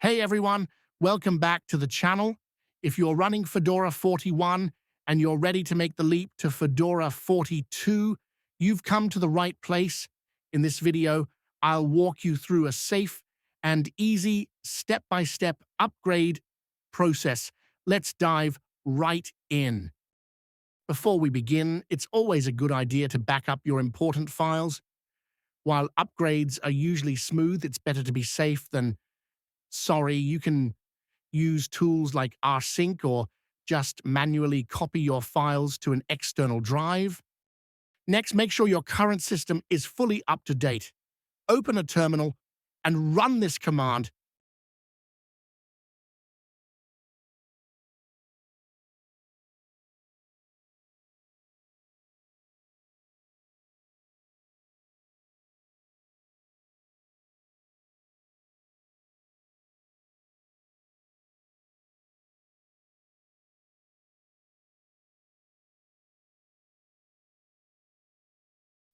Hey everyone, welcome back to the channel. If you're running Fedora 41 and you're ready to make the leap to Fedora 42, you've come to the right place. In this video, I'll walk you through a safe and easy step-by-step upgrade process. Let's dive right in. Before we begin, it's always a good idea to back up your important files. While upgrades are usually smooth, it's better to be safe than sorry. You can use tools like rsync or just manually copy your files to an external drive. Next, make sure your current system is fully up to date. Open a terminal and run this command.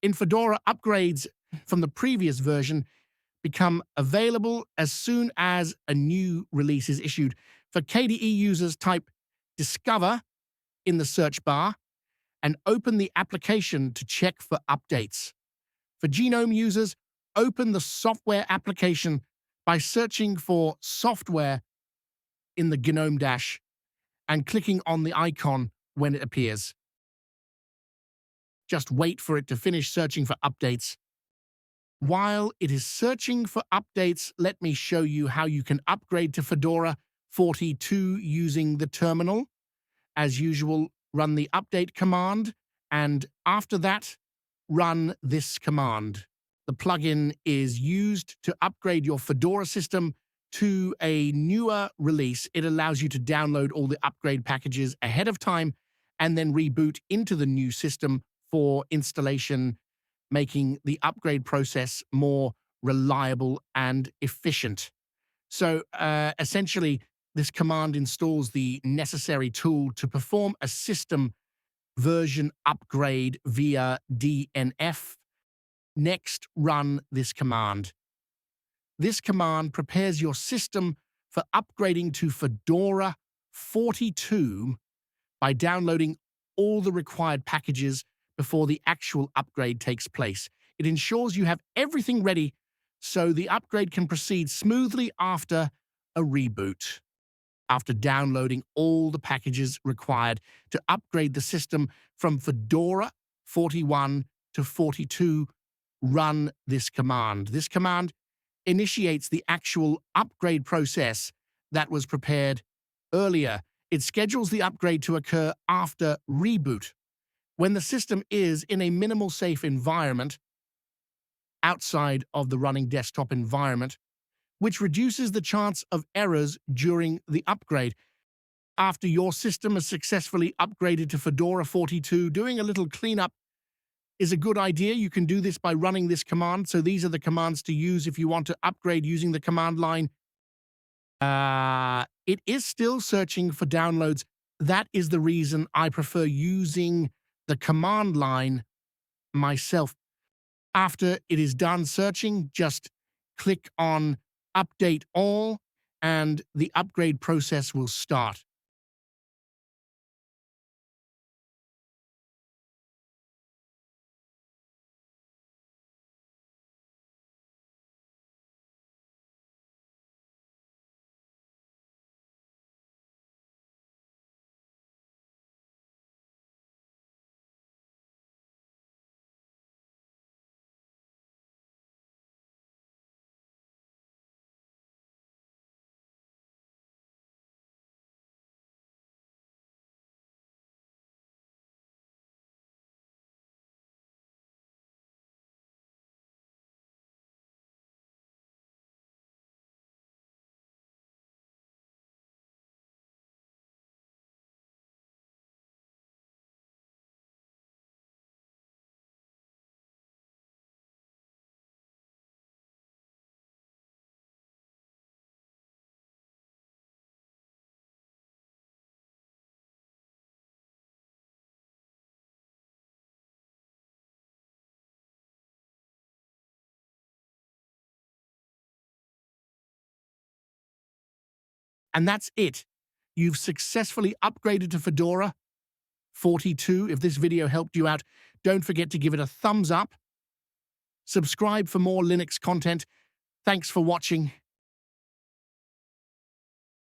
In Fedora, upgrades from the previous version become available as soon as a new release is issued. For KDE users, type Discover in the search bar and open the application to check for updates. For Genome users, open the software application by searching for software in the GNOME dash and clicking on the icon when it appears. Just wait for it to finish searching for updates. While it is searching for updates, let me show you how you can upgrade to Fedora 42 using the terminal. As usual, run the update command, and after that, run this command. The plugin is used to upgrade your Fedora system to a newer release. It allows you to download all the upgrade packages ahead of time and then reboot into the new system for installation, making the upgrade process more reliable and efficient. So essentially, this command installs the necessary tool to perform a system version upgrade via DNF. Next, run this command. This command prepares your system for upgrading to Fedora 42 by downloading all the required packages before the actual upgrade takes place. It ensures you have everything ready so the upgrade can proceed smoothly after a reboot. After downloading all the packages required to upgrade the system from Fedora 41 to 42, run this command. This command initiates the actual upgrade process that was prepared earlier. It schedules the upgrade to occur after reboot, when the system is in a minimal safe environment outside of the running desktop environment, which reduces the chance of errors during the upgrade. After your system is successfully upgraded to Fedora 42, doing a little cleanup is a good idea. You can do this by running this command. So these are the commands to use if you want to upgrade using the command line. It is still searching for downloads. That is the reason I prefer using the command line myself. After it is done searching, just click on Update All, and the upgrade process will start. And that's it. You've successfully upgraded to Fedora 42. If this video helped you out, don't forget to give it a thumbs up. Subscribe for more Linux content. Thanks for watching.